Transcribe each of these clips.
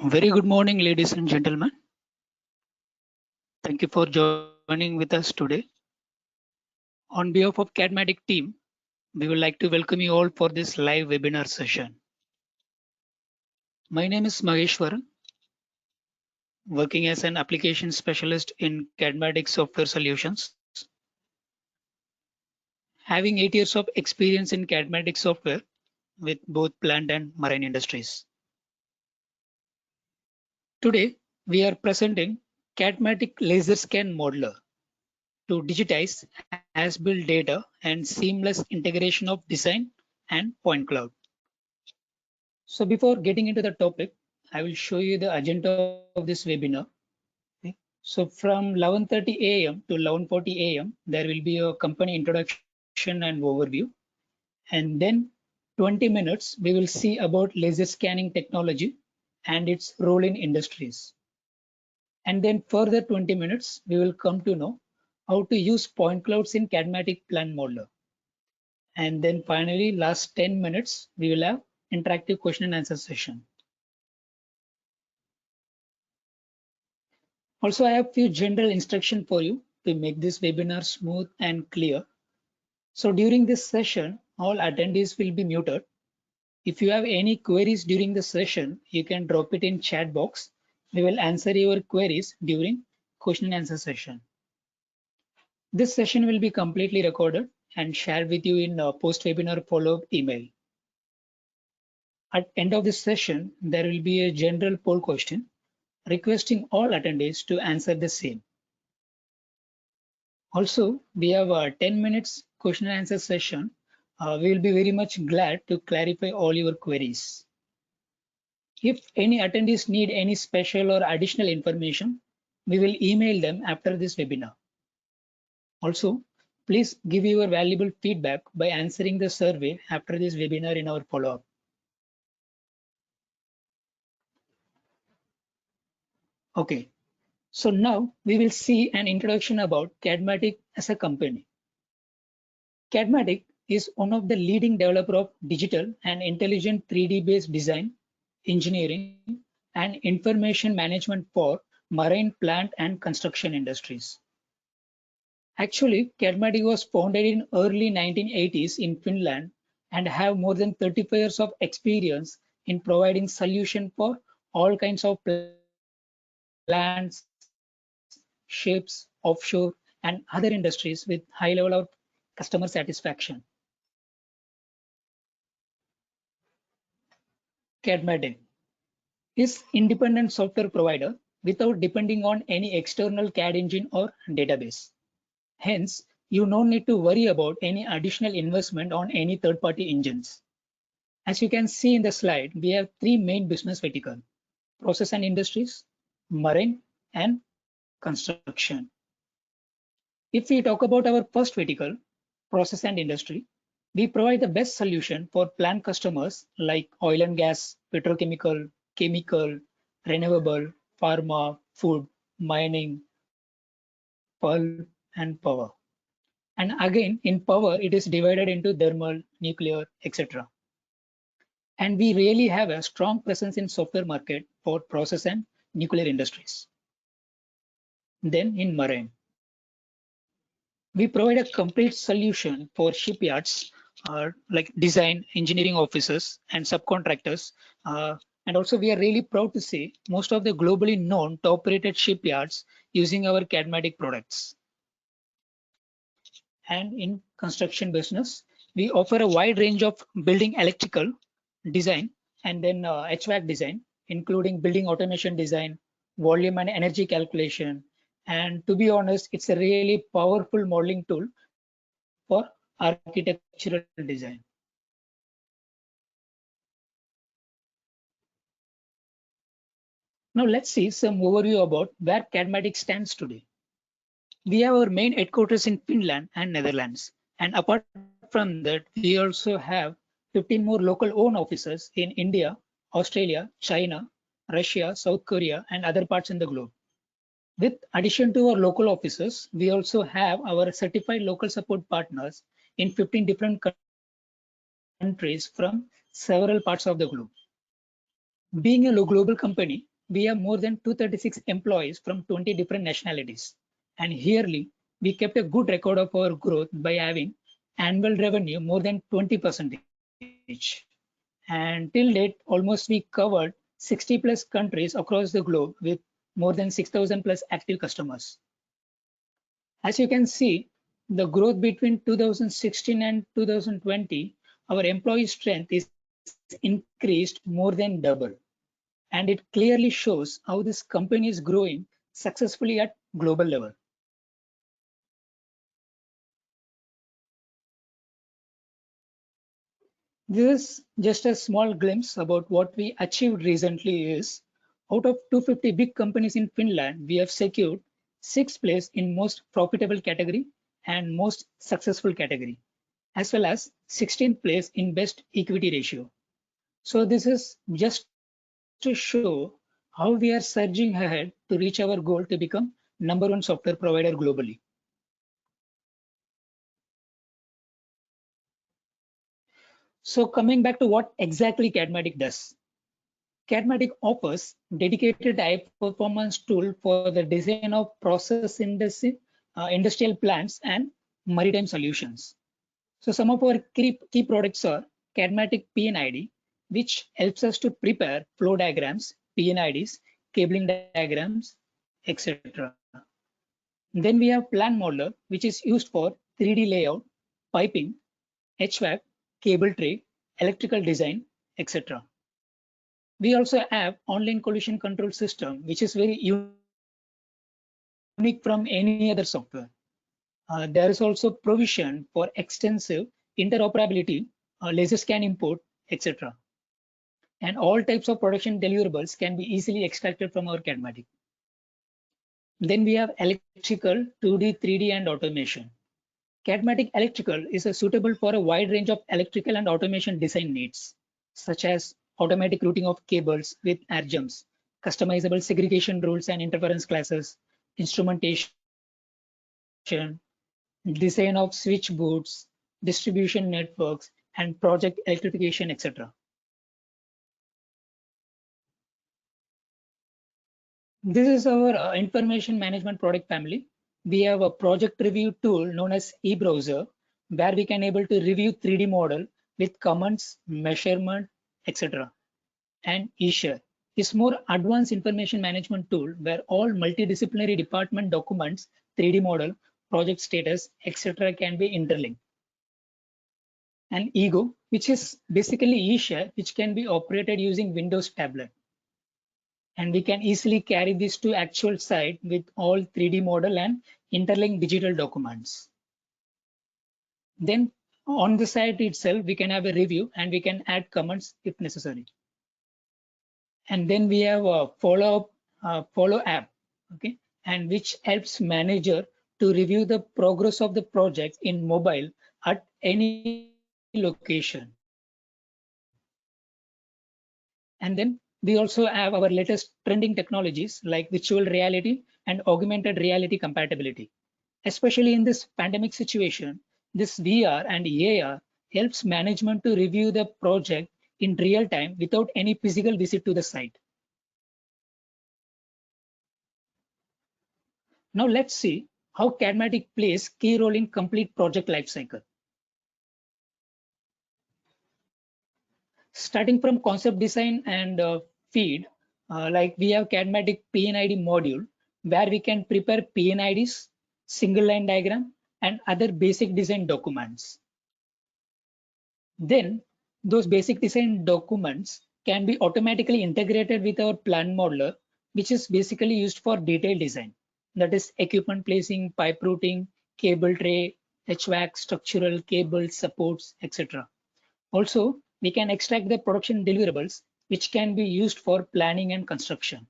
Very good morning, ladies and gentlemen. Thank you for joining with us today. On behalf of Cadmatic team, we would like to welcome you all for this live webinar session. My name is Maheshwaran, working as an application specialist in Cadmatic Software Solutions. Having 8 years of experience in Cadmatic software with both plant and marine industries. Today, we are presenting Cadmatic Laser Scan Modeler to digitize as-built data and seamless integration of design and point cloud. So before getting into the topic, I will show you the agenda of this webinar. Okay. So from 11:30 a.m. to 11:40 a.m., there will be a company introduction and overview. And then 20 minutes, we will see about laser scanning technology and its role in industries. And then further 20 minutes, we will come to know how to use point clouds in Cadmatic Plant Modeler. And then finally, last 10 minutes, we will have interactive question and answer session. Also, I have few general instructions for you to make this webinar smooth and clear. So during this session, all attendees will be muted. If you have any queries during the session, you can drop it in chat box. We will answer your queries during question and answer session. This session will be completely recorded and shared with you in a post-webinar follow-up email. At end of this session, there will be a general poll question requesting all attendees to answer the same. Also, we have a 10 minutes question and answer session. We will be very much glad to clarify all your queries. If any attendees need any special or additional information, we will email them after this webinar. Also, please give your valuable feedback by answering the survey after this webinar in our follow-up. Okay, so now we will see an introduction about Cadmatic as a company. Cadmatic is one of the leading developer of digital and intelligent 3D based design, engineering, and information management for marine, plant, and construction industries. Actually, Cadmatic was founded in early 1980s in Finland and have more than 35 years of experience in providing solution for all kinds of plants, ships, offshore, and other industries with high level of customer satisfaction. Cadmatic is independent software provider without depending on any external CAD engine or database. Hence, you no need to worry about any additional investment on any third-party engines. As you can see in the slide, we have three main business verticals: process and industries, marine, and construction. If we talk about our first vertical, process and industry, we provide the best solution for plant customers like oil and gas, petrochemical, chemical, renewable, pharma, food, mining, pulp, and power. And again, in power, it is divided into thermal, nuclear, etc. And we really have a strong presence in software market for process and nuclear industries. Then in marine, we provide a complete solution for shipyards, like design, engineering offices, and subcontractors. And also, we are really proud to say most of the globally known top-rated shipyards using our Cadmatic products. And in construction business, we offer a wide range of building electrical design and then HVAC design, including building automation design, volume and energy calculation. And to be honest, it's a really powerful modeling tool for architectural design. Now let's see some overview about where Cadmatic stands today. We have our main headquarters in Finland and Netherlands. And apart from that, we also have 15 more local owned offices in India, Australia, China, Russia, South Korea, and other parts in the globe. With addition to our local offices, we also have our certified local support partners in 15 different countries from several parts of the globe. Being a global company, we have more than 236 employees from 20 different nationalities. And yearly, we kept a good record of our growth by having annual revenue more than 20%. And till date, almost we covered 60 plus countries across the globe with more than 6,000 plus active customers. As you can see, the growth between 2016 and 2020, our employee strength is increased more than double. And it clearly shows how this company is growing successfully at global level. This is just a small glimpse about what we achieved recently is, out of 250 big companies in Finland, we have secured 6th place in most profitable category and most successful category, as well as 16th place in best equity ratio. So this is just to show how we are surging ahead to reach our goal to become #1 software provider globally. So coming back to what exactly Cadmatic does. Cadmatic offers dedicated high-performance tool for the design of process industry, industrial plants and maritime solutions. So some of our key products are Cadmatic PNID, which helps us to prepare flow diagrams, PNIDs, cabling diagrams, etc. Then we have Plan Modeler, which is used for 3D layout, piping, HVAC, cable tray, electrical design, etc. We also have online collision control system, which is very unique from any other software. There is also provision for extensive interoperability, laser scan import, etc. And all types of production deliverables can be easily extracted from our Cadmatic. Then we have electrical, 2D, 3D, and automation. Cadmatic Electrical is suitable for a wide range of electrical and automation design needs, such as automatic routing of cables with air jumps, customizable segregation rules and interference classes, instrumentation, design of switch boards, distribution networks, and project electrification, etc. This is our information management product family. We have a project review tool known as eBrowser, where we can able to review 3D model with comments, measurement, etc. And eShare is more advanced information management tool where all multidisciplinary department documents, 3D model, project status, etc. can be interlinked. And Ego, which is basically eShare, which can be operated using Windows tablet. And we can easily carry this to actual site with all 3D model and interlinked digital documents. Then on the site itself, we can have a review and we can add comments if necessary. And then we have a follow app, okay, and which helps manager to review the progress of the project in mobile at any location. And then we also have our latest trending technologies like virtual reality and augmented reality compatibility. Especially in this pandemic situation, this VR and AR helps management to review the project in real time without any physical visit to the site. Now let's see how Cadmatic plays key role in complete project lifecycle. Starting from concept design and feed, like we have Cadmatic PNID module, where we can prepare PNIDs, single line diagram, and other basic design documents. Then those basic design documents can be automatically integrated with our plan modeler, which is basically used for detailed design. That is equipment placing, pipe routing, cable tray, HVAC, structural cables, supports, etc. Also, we can extract the production deliverables, which can be used for planning and construction.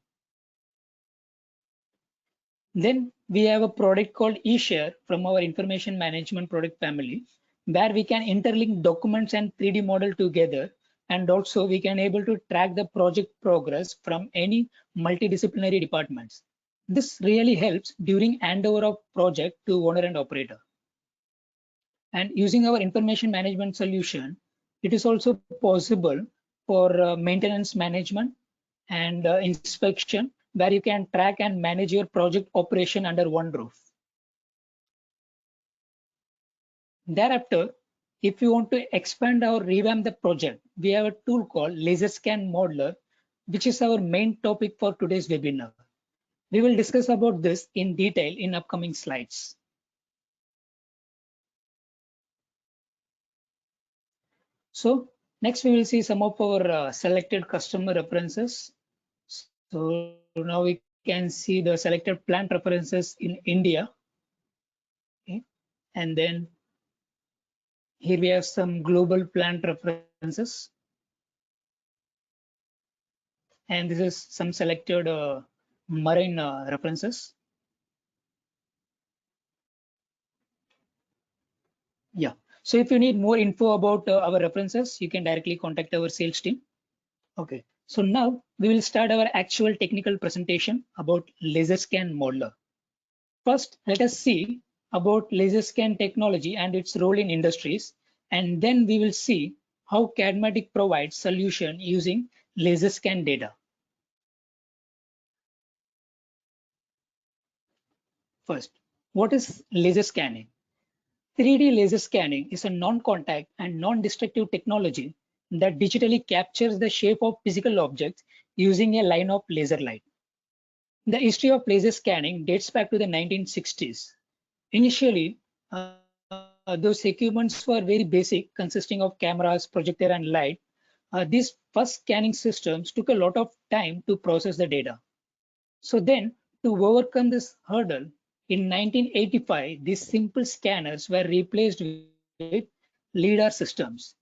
Then we have a product called eShare from our information management product family, where we can interlink documents and 3D model together. And also we can able to track the project progress from any multidisciplinary departments. This really helps during handover of project to owner and operator. And using our information management solution, it is also possible for maintenance management and inspection, where you can track and manage your project operation under one roof. Thereafter, if you want to expand or revamp the project, we have a tool called LaserScan Modeler, which is our main topic for today's webinar. We will discuss about this in detail in upcoming slides. So next we will see some of our selected customer references. So now we can see the selected plant references in India. Okay. And then here we have some global plant references. And this is some selected marine references. Yeah. So if you need more info about our references, you can directly contact our sales team. Okay. So now we will start our actual technical presentation about LaserScan Modeler. First, let us see about LaserScan technology and its role in industries, and then we will see how Cadmatic provides solution using LaserScan data. First, what is laser scanning? 3D laser scanning is a non-contact and non-destructive technology that digitally captures the shape of physical objects using a line of laser light. The history of laser scanning dates back to the 1960s. Initially, those equipments were very basic, consisting of cameras, projector, and light. These first scanning systems took a lot of time to process the data. So then, to overcome this hurdle, in 1985, these simple scanners were replaced with LiDAR systems.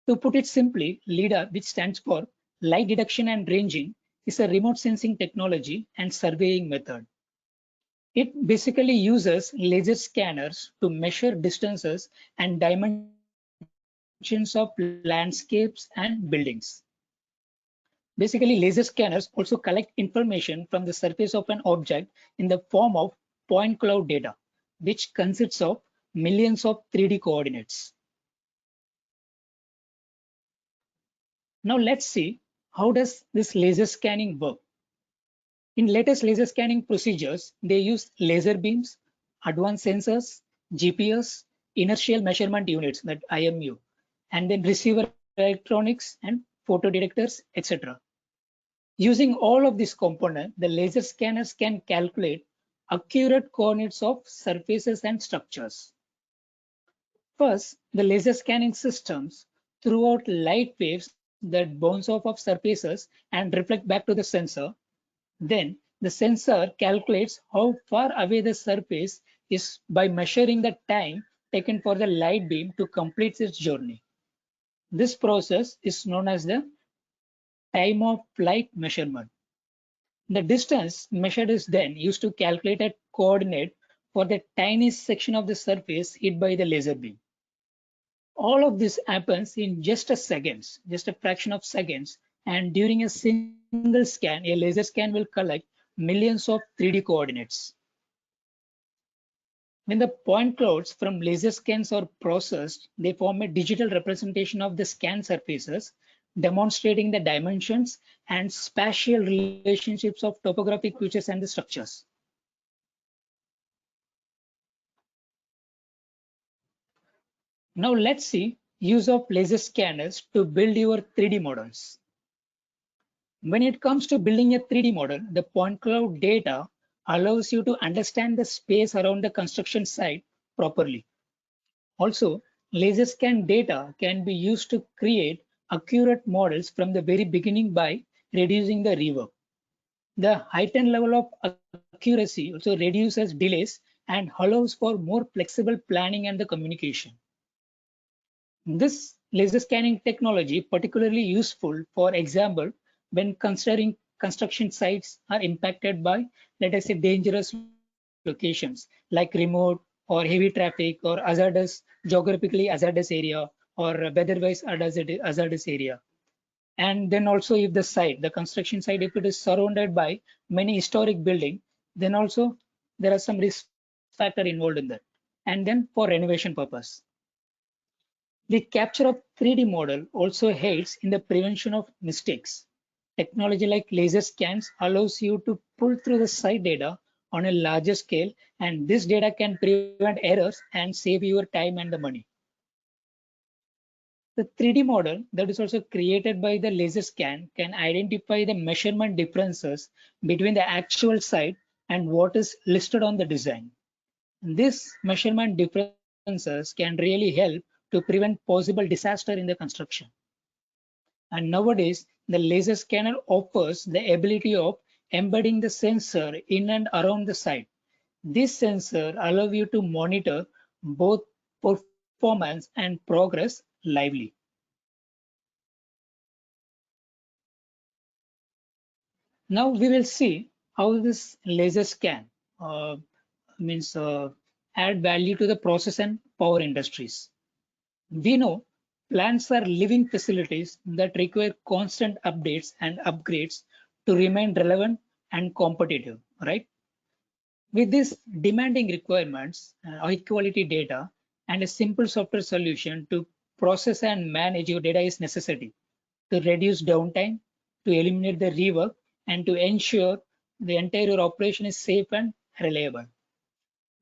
To put it simply, LiDAR, which stands for Light Detection and Ranging, is a remote sensing technology and surveying method. It basically uses laser scanners to measure distances and dimensions of landscapes and buildings. Basically, laser scanners also collect information from the surface of an object in the form of point cloud data, which consists of millions of 3D coordinates. Now let's see, how does this laser scanning work? In latest laser scanning procedures, they use laser beams, advanced sensors, GPS, inertial measurement units, that IMU, and then receiver electronics and photo detectors, etc. Using all of these components, the laser scanners can calculate accurate coordinates of surfaces and structures. First, the laser scanning systems throw out light waves that bounce off of surfaces and reflect back to the sensor. Then the sensor calculates how far away the surface is by measuring the time taken for the light beam to complete its journey. This process is known as the time of flight measurement. The distance measured is then used to calculate a coordinate for the tiniest section of the surface hit by the laser beam. All of this happens in just a seconds, just a fraction of seconds, and during a single scan, a laser scan will collect millions of 3D coordinates. When the point clouds from laser scans are processed, they form a digital representation of the scan surfaces, demonstrating the dimensions and spatial relationships of topographic features and the structures. Now let's see use of laser scanners to build your 3D models. When it comes to building a 3D model, the point cloud data allows you to understand the space around the construction site properly. Also, laser scan data can be used to create accurate models from the very beginning by reducing the rework. The heightened level of accuracy also reduces delays and allows for more flexible planning and the communication. This laser scanning technology particularly useful, for example, when considering construction sites are impacted by, let us say, dangerous locations like remote or heavy traffic or hazardous, geographically hazardous area or weather-wise hazardous area. And then also if the site, the construction site, if it is surrounded by many historic building, then also there are some risk factor involved in that. And then for renovation purpose. The capture of 3D model also helps in the prevention of mistakes. Technology like laser scans allows you to pull through the site data on a larger scale, and this data can prevent errors and save your time and the money. The 3D model that is also created by the laser scan can identify the measurement differences between the actual site and what is listed on the design. This measurement differences can really help to prevent possible disaster in the construction. And nowadays, the laser scanner offers the ability of embedding the sensor in and around the site. This sensor allows you to monitor both performance and progress lively. Now we will see how this laser scan means add value to the process and power industries. We know plants are living facilities that require constant updates and upgrades to remain relevant and competitive, right? With these demanding requirements, high quality data, and a simple software solution to process and manage your data is necessary to reduce downtime, to eliminate the rework, and to ensure the entire operation is safe and reliable.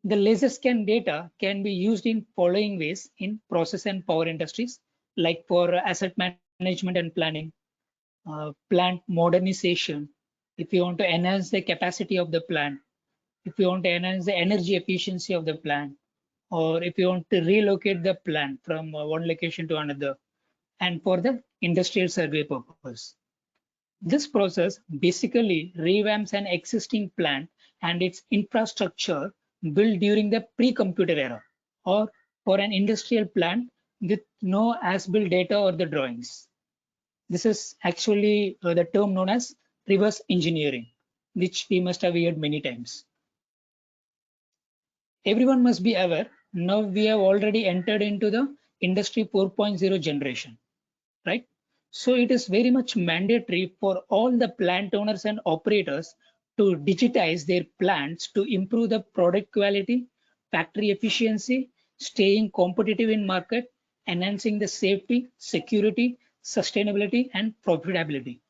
The laser scan data can be used in following ways in process and power industries, like for asset management and planning, plant modernization, if you want to enhance the capacity of the plant, if you want to enhance the energy efficiency of the plant, or if you want to relocate the plant from one location to another, and for the industrial survey purpose. This process basically revamps an existing plant and its infrastructure built during the pre-computer era, or for an industrial plant with no as-built data or the drawings. This is actually the term known as reverse engineering, which we must have heard many times. Everyone must be aware, now we have already entered into the Industry 4.0 generation, right? So it is very much mandatory for all the plant owners and operators to digitize their plants to improve the product quality, factory efficiency, staying competitive in market, enhancing the safety, security, sustainability, and profitability.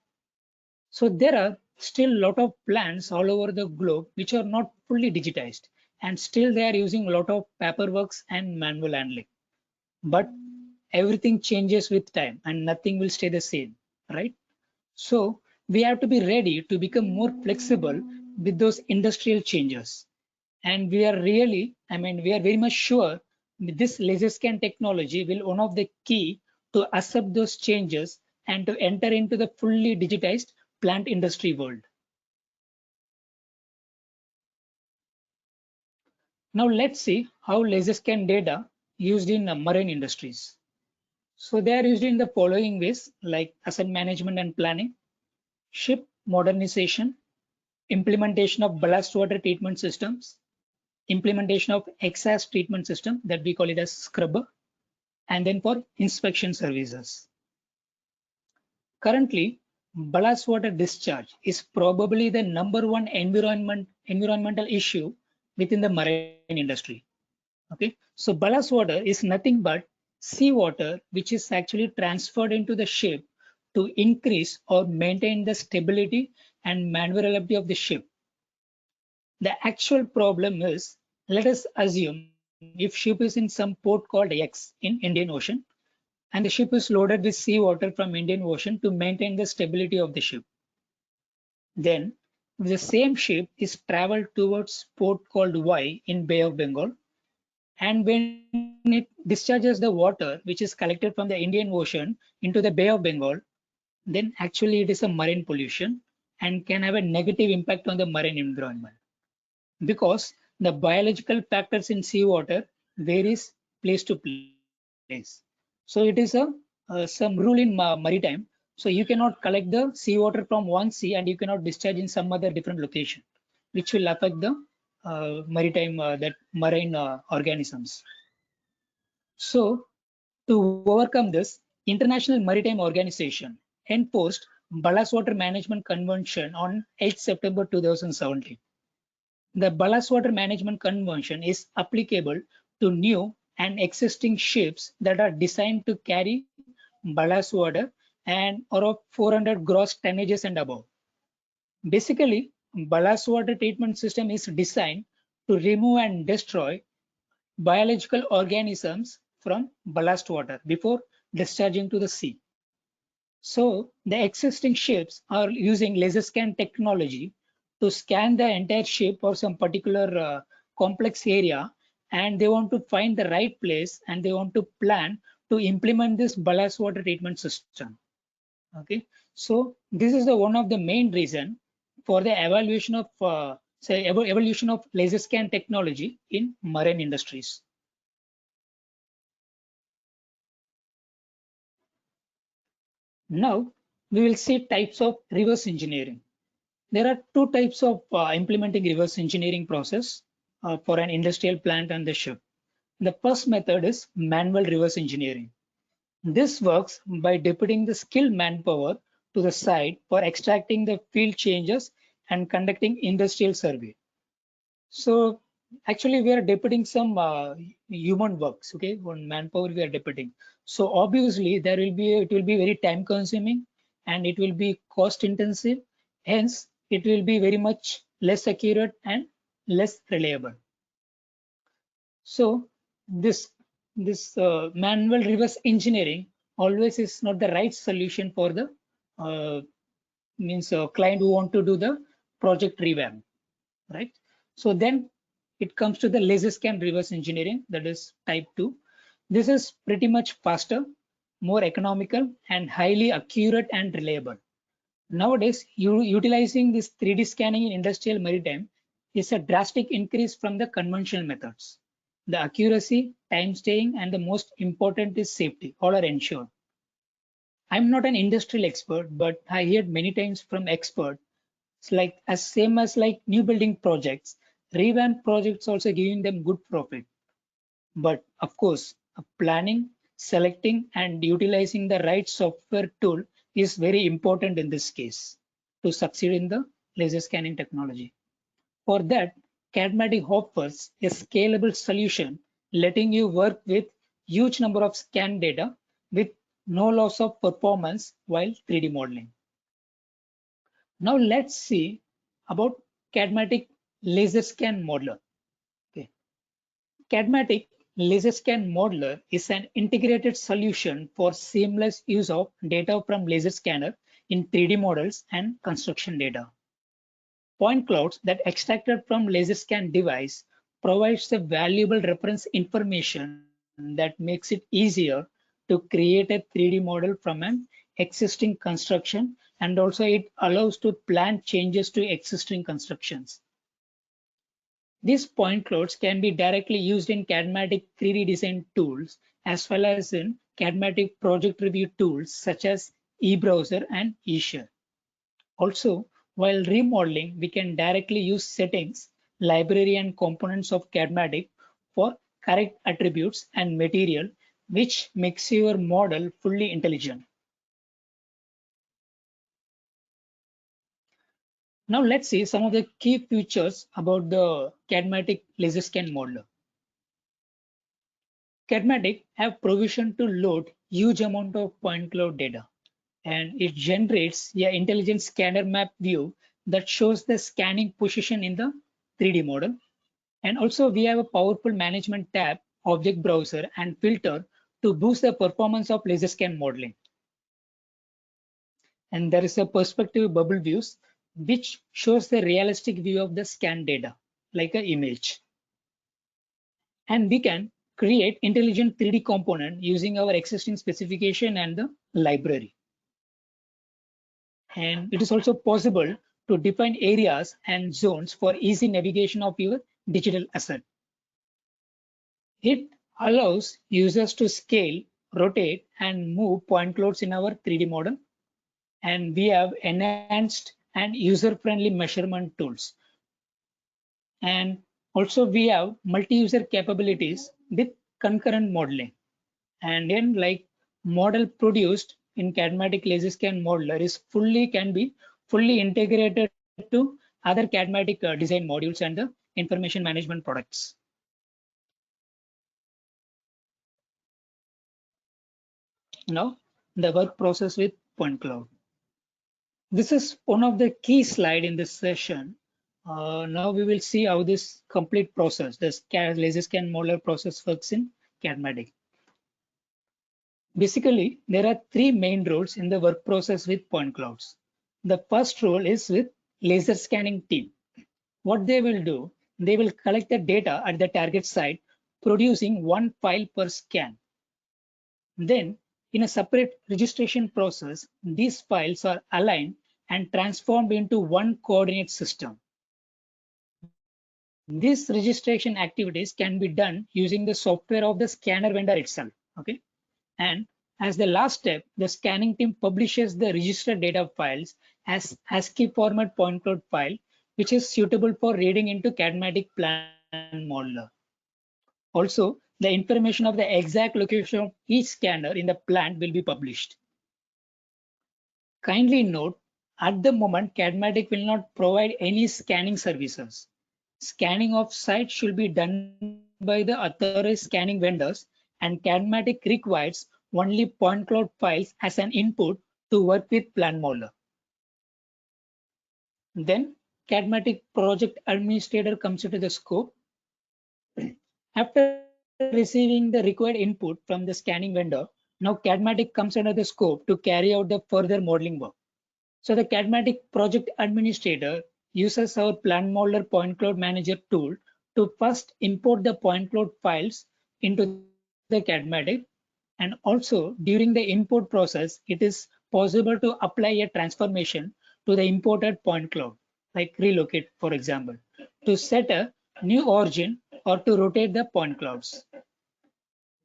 So there are still a lot of plants all over the globe which are not fully digitized, and still they are using a lot of paperworks and manual handling. But everything changes with time and nothing will stay the same, right? So we have to be ready to become more flexible with those industrial changes. And we are really, we are very much sure this laser scan technology will one of the key to accept those changes and to enter into the fully digitized plant industry world. Now let's see how laser scan data used in marine industries. So they are used in the following ways, like asset management and planning, ship modernization, implementation of ballast water treatment systems, implementation of exhaust treatment system that we call it as scrubber, and then for inspection services. Currently, ballast water discharge is probably the #1 environmental issue within the marine industry. Okay, so ballast water is nothing but seawater which is actually transferred into the ship to increase or maintain the stability and maneuverability of the ship. The actual problem is, let us assume if ship is in some port called X in Indian Ocean, and the ship is loaded with seawater from Indian Ocean to maintain the stability of the ship. Then the same ship is traveled towards port called Y in Bay of Bengal, and when it discharges the water which is collected from the Indian Ocean into the Bay of Bengal, then actually it is a marine pollution and can have a negative impact on the marine environment, because the biological factors in seawater varies place to place. So it is some rule in maritime. So you cannot collect the seawater from one sea and you cannot discharge in some other different location, which will affect the maritime that marine organisms. So to overcome this, International Maritime Organization enforced Ballast Water Management Convention on 8 September 2017. The Ballast Water Management Convention is applicable to new and existing ships that are designed to carry ballast water and or of 400 gross tonnages and above. Basically, ballast water treatment system is designed to remove and destroy biological organisms from ballast water before discharging to the sea. So the existing ships are using laser scan technology to scan the entire ship or some particular complex area, and they want to find the right place and they want to plan to implement this ballast water treatment system. Okay, so this is the one of the main reason for the evaluation of evolution of laser scan technology in marine industries. Now we will see types of reverse engineering. There are two types of implementing reverse engineering process for an industrial plant and the ship. The first method is manual reverse engineering. This works by deputing the skilled manpower to the site for extracting the field changes and conducting industrial survey. So actually we are deputing some human works, okay, on manpower we are deputing. So obviously it will be very time consuming and it will be cost intensive. Hence, it will be very much less accurate and less reliable. So this manual reverse engineering always is not the right solution for the uh, client who want to do the project revamp, right? So then it comes to the laser scan reverse engineering, that is type 2. This is pretty much faster, more economical, and highly accurate and reliable. Nowadays, utilizing this 3D scanning in industrial maritime is a drastic increase from the conventional methods. The accuracy, time staying, and the most important is safety, all are ensured. I'm not an industrial expert, but I heard many times from experts, it's like as same as like new building projects, revamp projects also giving them good profit. But of course, planning, selecting, and utilizing the right software tool is very important in this case to succeed in the laser scanning technology. For that, Cadmatic offers a scalable solution, letting you work with huge number of scan data with no loss of performance while 3D modeling. Now let's see about Cadmatic Laser Scan Modeler. Okay. Cadmatic Laser Scan Modeler is an integrated solution for seamless use of data from laser scanner in 3D models and construction data. Point clouds that extracted from laser scan device provides the valuable reference information that makes it easier to create a 3D model from an existing construction, and also it allows to plan changes to existing constructions. These point clouds can be directly used in Cadmatic 3D design tools as well as in Cadmatic project review tools such as eBrowser and eShare. Also, while remodeling, we can directly use settings, library and components of Cadmatic for correct attributes and material, which makes your model fully intelligent. Now let's see some of the key features about the Cadmatic Laser Scan Modeler. Cadmatic have provision to load huge amount of point cloud data, and it generates an intelligent scanner map view that shows the scanning position in the 3D model. And also we have a powerful management tab, object browser, and filter to boost the performance of laser scan modeling. And there is a perspective bubble views, which shows the realistic view of the scan data, like an image. And we can create intelligent 3D component using our existing specification and the library. And it is also possible to define areas and zones for easy navigation of your digital asset. It allows users to scale, rotate, and move point clouds in our 3D model. And we have enhanced and user-friendly measurement tools. And also we have multi-user capabilities with concurrent modeling. And then like model produced in Cadmatic Laser Scan Modeler is can be fully integrated to other Cadmatic design modules and the information management products. Now the work process with point cloud. This is one of the key slides in this session. Now we will see how this complete process, this laser scan modeler process works in Cadmatic. Basically, there are three main roles in the work process with point clouds. The first role is with laser scanning team. What they will do, they will collect the data at the target site, producing one file per scan. Then, in a separate registration process, these files are aligned and transformed into one coordinate system. These registration activities can be done using the software of the scanner vendor itself. Okay, and as the last step, the scanning team publishes the registered data files as ASCII format point cloud file, which is suitable for reading into Cadmatic plan modeler. Also, the information of the exact location of each scanner in the plant will be published. Kindly note, at the moment, Cadmatic will not provide any scanning services. Scanning of site should be done by the authorized scanning vendors, and Cadmatic requires only point cloud files as an input to work with Plan Modeler. Then Cadmatic project administrator comes into the scope. After receiving the required input from the scanning vendor, now Cadmatic comes under the scope to carry out the further modeling work. So the Cadmatic project administrator uses our Plan Modeler Point Cloud Manager tool to first import the point cloud files into the Cadmatic, and also during the import process, it is possible to apply a transformation to the imported point cloud, like relocate, for example, to set a new origin or to rotate the point clouds.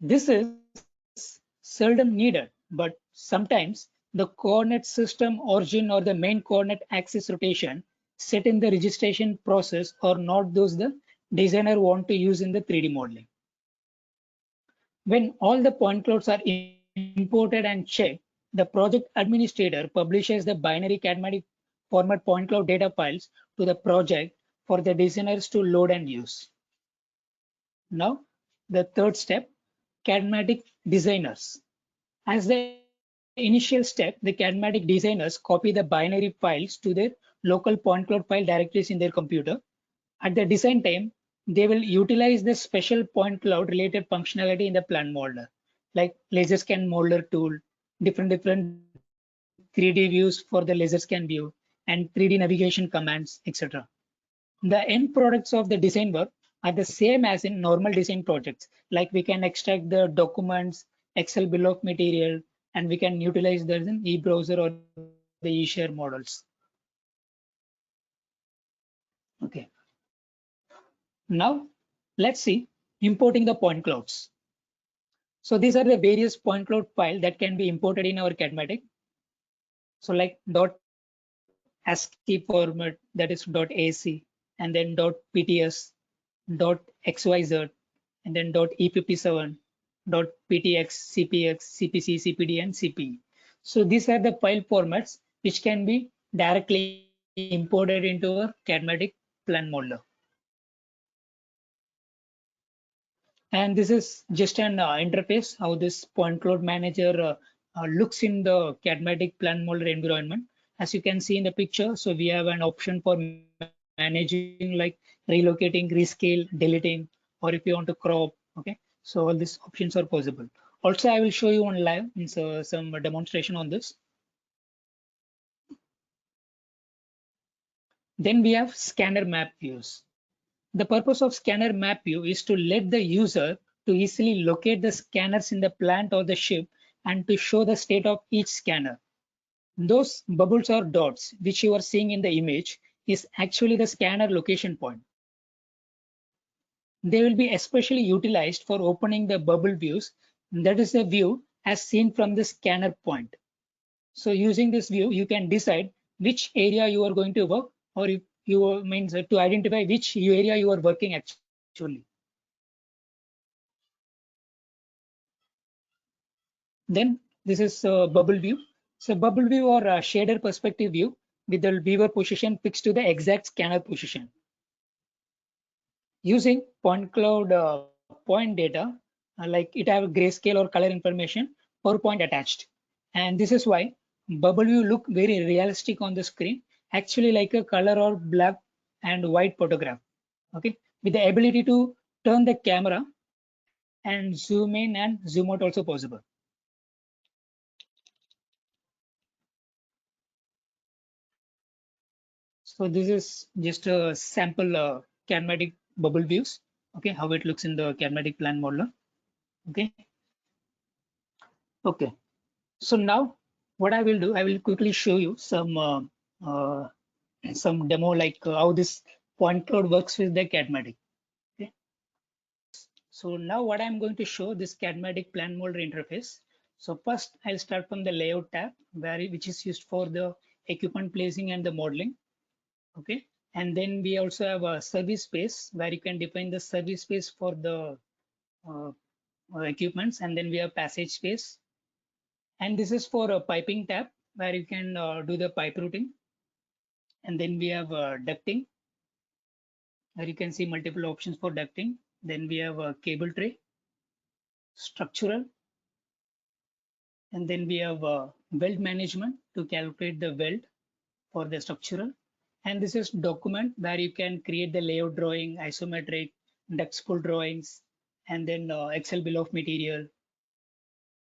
This is seldom needed, but sometimes the coordinate system origin or the main coordinate axis rotation set in the registration process are not those the designer want to use in the 3D modeling. When all the point clouds are imported and checked, the project administrator publishes the binary Cadmatic format point cloud data files to the project for the designers to load and use. Now, the third step, Cadmatic designers. As the initial step, the Cadmatic designers copy the binary files to their local point cloud file directories in their computer. At the design time, they will utilize the special point cloud related functionality in the plan modeler, like laser scan modeler tool, different 3D views for the laser scan view, and 3D navigation commands, etc. The end products of the design work are the same as in normal design projects, like we can extract the documents, Excel bill of material, and we can utilize that in e-browser or the e-share models. Okay. Now let's see importing the point clouds. So these are the various point cloud file that can be imported in our Cadmatic. So like .ASCII format, that is .AC, and then .PTS, .XYZ, and then .E57, .PTX, CPX, CPC, CPD, and CPE. So these are the file formats which can be directly imported into a Cadmatic plan modeler. And this is just an interface how this point cloud manager looks in the Cadmatic plan modeler environment. As you can see in the picture, so we have an option for managing like relocating, rescale, deleting, or if you want to crop. Okay, so all these options are possible. Also, I will show you on live some demonstration on this. Then we have scanner map views. The purpose of scanner map view is to let the user to easily locate the scanners in the plant or the ship and to show the state of each scanner. Those bubbles or dots which you are seeing in the image is actually the scanner location point. They will be especially utilized for opening the bubble views. That is the view as seen from the scanner point. So using this view, you can decide which area you are going to work, or if you means to identify which area you are working actually. Then this is a bubble view. So bubble view or a shader perspective view with the viewer position fixed to the exact scanner position. Using point cloud point data, like it have grayscale or color information per point attached. And this is why bubble view look very realistic on the screen, actually like a color or black and white photograph. Okay, with the ability to turn the camera and zoom in and zoom out also possible. So this is just a sample kinematic bubble views. Okay, how it looks in the kinematic plan modeler. Okay. Okay. So now what I will do, I will quickly show you some demo like how this point cloud works with the Cadmatic. Okay. So now what I'm going to show this Cadmatic plan molder interface. So first I'll start from the layout tab which is used for the equipment placing and the modeling. Okay. And then we also have a service space where you can define the service space for the uh, equipments, and then we have passage space. And this is for a piping tab where you can do the pipe routing. And then we have ducting, where you can see multiple options for ducting. Then we have a cable tray, structural, and then we have weld management to calculate the weld for the structural. And this is document where you can create the layout drawing, isometric, duct spool drawings, and then Excel bill of material.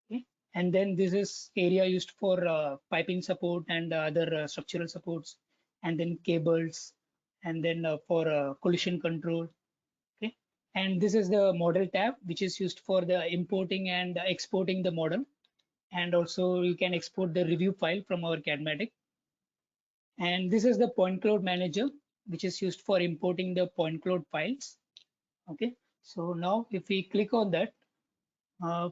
Okay. And then this is area used for piping support and other structural supports, and then cables, and then for collision control. Okay. And this is the model tab, which is used for the importing and exporting the model. And also you can export the review file from our Cadmatic. And this is the point cloud manager, which is used for importing the point cloud files. Okay. So now if we click on that, uh,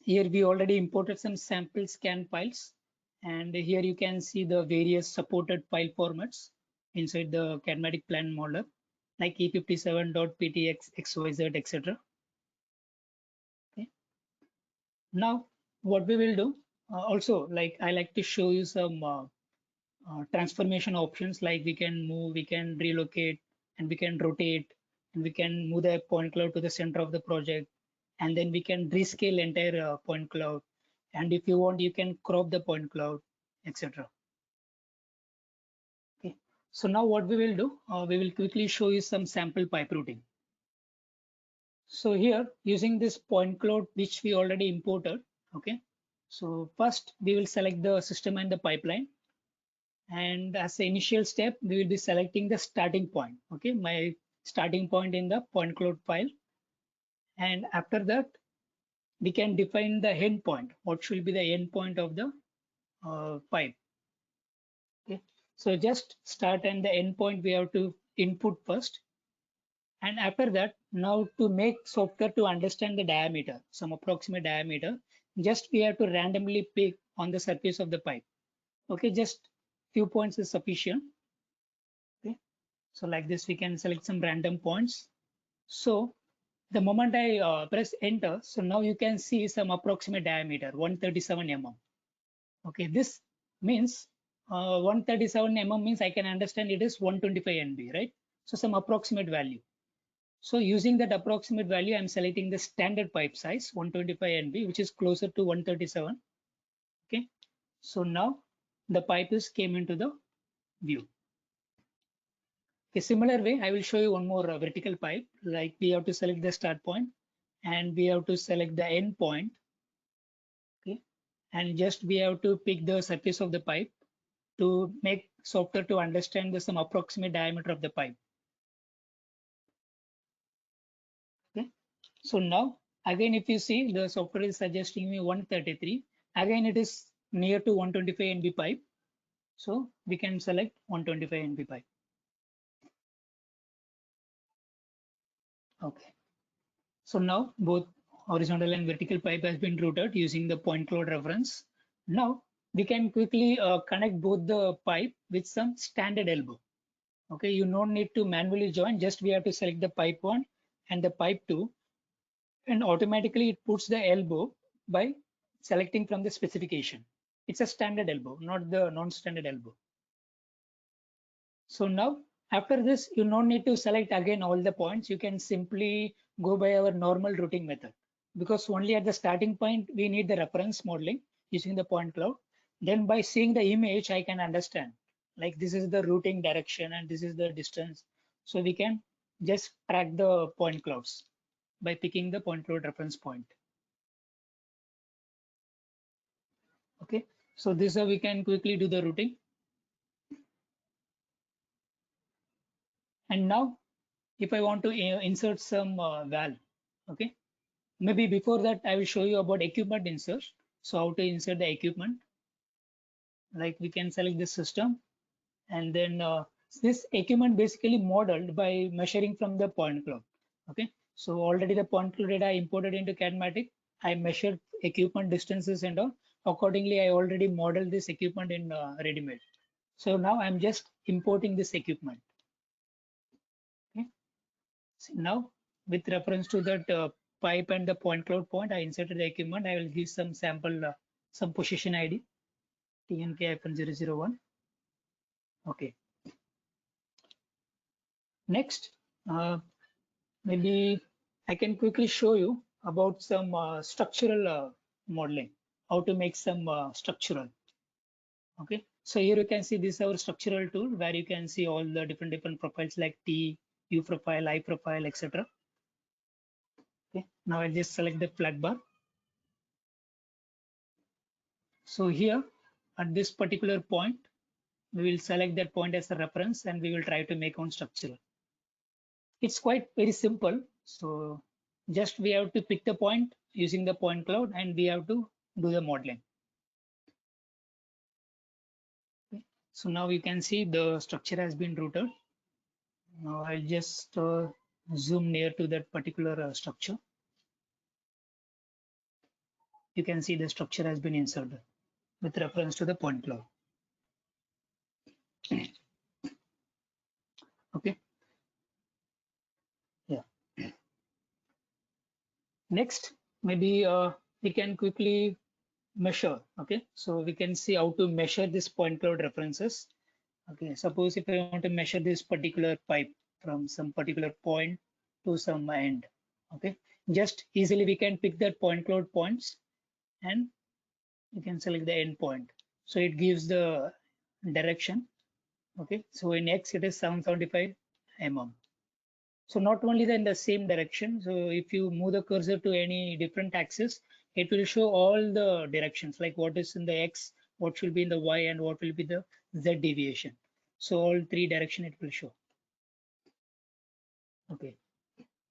here we already imported some sample scan files, and here you can see the various supported file formats inside the Cadmatic plan modeler, like E57.ptx, XYZ, etc. Okay. Now what we will do, also like I like to show you some transformation options, like we can move, we can relocate, and we can rotate, and we can move the point cloud to the center of the project, and then we can rescale entire point cloud, and if you want you can crop the point cloud, etc. Okay, so now what we will do, we will quickly show you some sample pipe routing. So here using this point cloud which we already imported. Okay, so first we will select the system and the pipeline, and as the initial step we will be selecting the starting point. Okay, my starting point in the point cloud file, and after that we can define the end point, what should be the end point of the pipe. Okay, so just start and the end point we have to input first, and after that, now to make software to understand the diameter, some approximate diameter, just we have to randomly pick on the surface of the pipe. Okay, just few points is sufficient. Okay, so like this we can select some random points. So the moment I press enter, so now you can see some approximate diameter 137 mm. Okay, this means 137 mm means I can understand it is 125 NB, right? So some approximate value. So using that approximate value, I'm selecting the standard pipe size 125 NB, which is closer to 137. Okay, so now the pipe is came into the view. A similar way, I will show you one more vertical pipe. Like we have to select the start point, and we have to select the end point. Okay, and just we have to pick the surface of the pipe to make software to understand the some approximate diameter of the pipe. Okay, so now again, if you see the software is suggesting me 133. Again, it is near to 125 NB pipe, so we can select 125 NB pipe. Okay. So now both horizontal and vertical pipe has been routed using the point cloud reference. Now we can quickly connect both the pipe with some standard elbow. Okay, you don't need to manually join, just we have to select the pipe 1 and the pipe 2, and automatically it puts the elbow by selecting from the specification. It's a standard elbow, not the non-standard elbow. So now after this, you don't need to select again all the points. You can simply go by our normal routing method, because only at the starting point we need the reference modeling using the point cloud. Then by seeing the image, I can understand like this is the routing direction and this is the distance. So we can just track the point clouds by picking the point cloud reference point. Okay, so this is how we can quickly do the routing. And now if I want to insert some val, okay, maybe before that I will show you about equipment insert. So how to insert the equipment, like we can select this system, and then this equipment basically modeled by measuring from the point cloud. Okay, so already the point cloud data I imported into CADmatic, I measured equipment distances and all. Accordingly, I already modeled this equipment in ready-made. So now I'm just importing this equipment. Okay, so now with reference to that pipe and the point cloud point, I inserted the equipment. I will give some sample, some position ID, TNK-001. Okay. Next, maybe I can quickly show you about some structural modeling, how to make some structural. Okay, so here you can see this is our structural tool where you can see all the different profiles like T, U profile, I profile, etc. Okay, now I'll just select the flat bar. So here at this particular point, we will select that point as a reference and we will try to make on structural. It's quite very simple. So just we have to pick the point using the point cloud and we have to do the modeling. Okay. So now you can see the structure has been routed. Now I'll just zoom near to that particular structure. You can see the structure has been inserted with reference to the point cloud. Okay. Yeah. Next, maybe we can quickly measure. Okay, so we can see how to measure this point cloud references. Okay, suppose if I want to measure this particular pipe from some particular point to some end. Okay, just easily we can pick that point cloud points and you can select the end point. So it gives the direction. Okay, so in X it is 775 mm. So not only in the same direction, so if you move the cursor to any different axis, it will show all the directions, like what is in the X, what should be in the Y, and what will be the Z deviation. So all three direction it will show. Okay.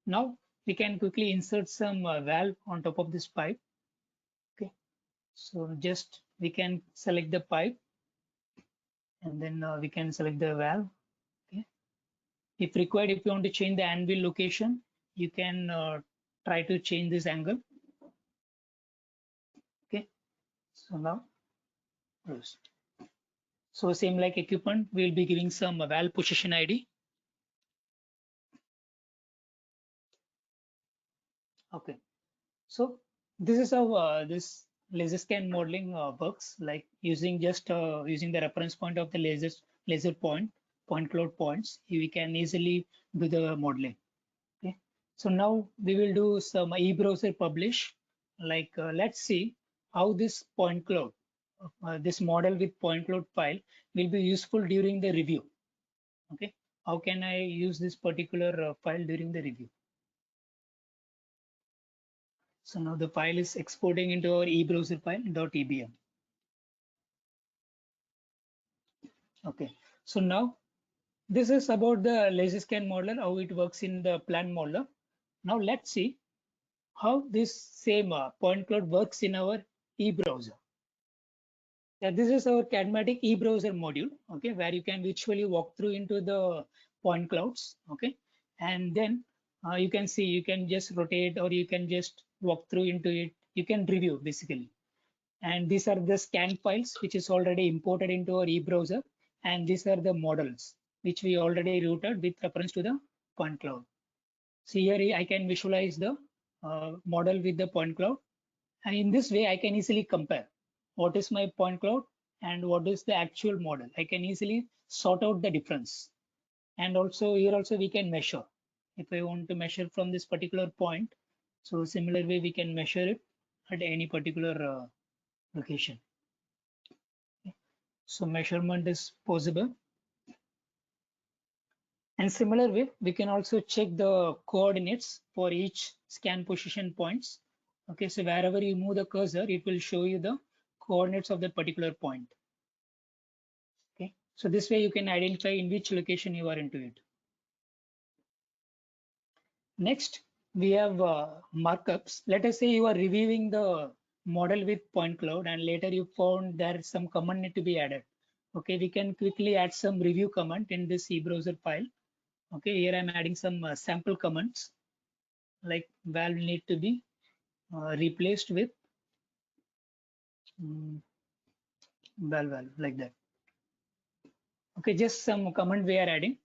Now we can quickly insert some valve on top of this pipe. Okay. So just we can select the pipe and then we can select the valve. Okay. If required, if you want to change the anvil location, you can try to change this angle. Okay. So now, so same like equipment, we'll be giving some valve position ID. Okay. So this is how this laser scan modeling works, like using just using the reference point of the laser point cloud points, we can easily do the modeling. Okay. So now we will do some e-browser publish. Like let's see how this point cloud, this model with point cloud file will be useful during the review. Okay. How can I use this particular file during the review? So now the file is exporting into our e-browser file .ebm. Okay, so now this is about the laser scan modeler, how it works in the plant modeler. Now let's see how this same point cloud works in our e-browser. Yeah, this is our CADmatic e-browser module, okay, where you can visually walk through into the point clouds, okay, and then you can see, you can just rotate or you can just walk through into it. You can review basically. And these are the scan files which is already imported into our e-browser, and these are the models which we already routed with reference to the point cloud. So here I can visualize the model with the point cloud, and in this way I can easily compare what is my point cloud and what is the actual model. I can easily sort out the difference. And also here also we can measure. If I want to measure from this particular point, so similar way we can measure it at any particular location. So measurement is possible. And similar way, we can also check the coordinates for each scan position points. Okay, so wherever you move the cursor, it will show you the coordinates of that particular point. Okay, so this way you can identify in which location you are into it. Next, we have markups. Let us say you are reviewing the model with point cloud and later you found there is some command need to be added. Okay, we can quickly add some review command in this eBrowser file. Okay, here I'm adding some sample comments like valve need to be replaced with valve like that. Okay, just some comment we are adding.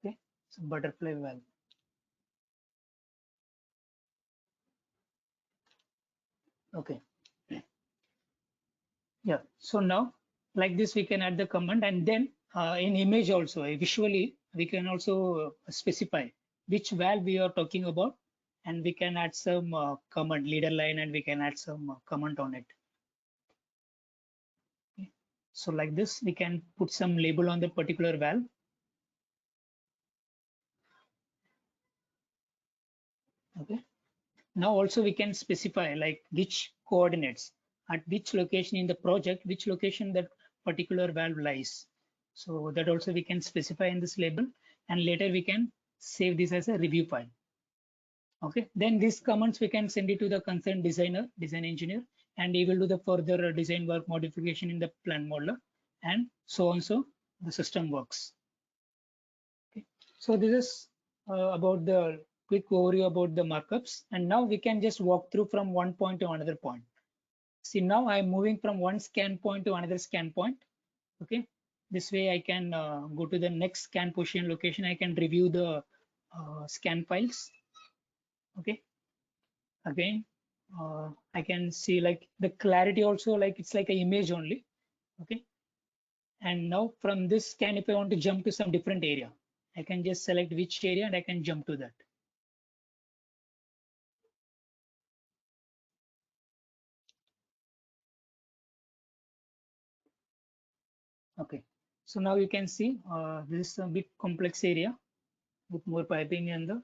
Okay, so butterfly valve. Okay, yeah. So now like this we can add the command, and then in image also visually we can also specify which valve we are talking about, and we can add some command leader line, and we can add some comment on it. Okay. So like this we can put some label on the particular valve. Okay, now also we can specify like which coordinates at which location in the project, which location that particular valve lies. So that also we can specify in this label, and later we can save this as a review file. Okay, then these commands we can send it to the concerned design engineer, and he will do the further design work modification in the plan modeler, and so on. So the system works. Okay, so this is about the quick overview about the markups, and now we can just walk through from one point to another point. See, now I'm moving from one scan point to another scan point. Okay, this way I can go to the next scan position location. I can review the scan files. Okay, again I can see like the clarity also, like it's like an image only. Okay, and now from this scan, if I want to jump to some different area, I can just select which area and I can jump to that. Okay, so now you can see this is a bit complex area with more piping and the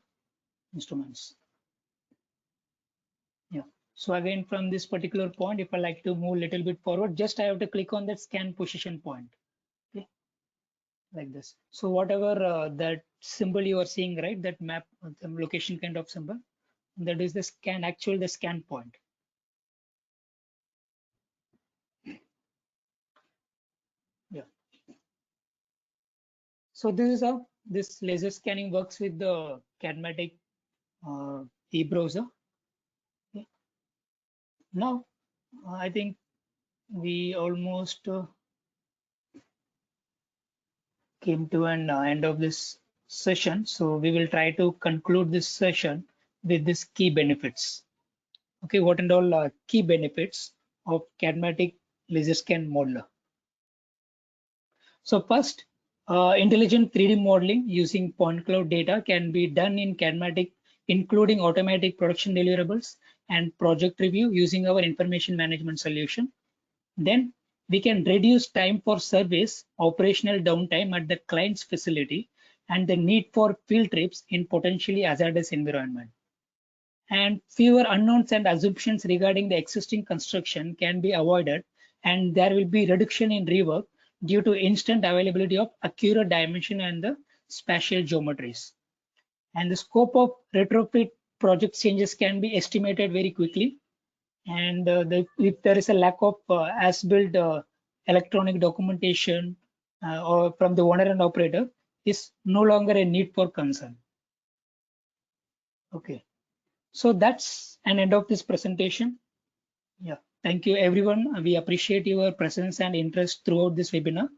instruments. Yeah, so again from this particular point, if I like to move a little bit forward, just I have to click on that scan position point. Okay, like this. So whatever that symbol you are seeing, right, that map the location kind of symbol, that is the scan, actual the scan point. Yeah, so this is how this laser scanning works with the Cadmatic eBrowser. Okay. Now I think we almost came to an end of this session. So we will try to conclude this session with this key benefits. Okay, what and all key benefits of Cadmatic laser scan modeler. So first, intelligent 3D modeling using point cloud data can be done in Cadmatic, including automatic production deliverables and project review using our information management solution. Then we can reduce time for service, operational downtime at the client's facility, and the need for field trips in potentially hazardous environment. And fewer unknowns and assumptions regarding the existing construction can be avoided, and there will be reduction in rework due to instant availability of accurate dimension and the spatial geometries. And the scope of retrofit project changes can be estimated very quickly. And if there is a lack of as-built electronic documentation or from the owner and operator, is no longer a need for concern. Okay, so that's an end of this presentation. Yeah, thank you everyone. We appreciate your presence and interest throughout this webinar.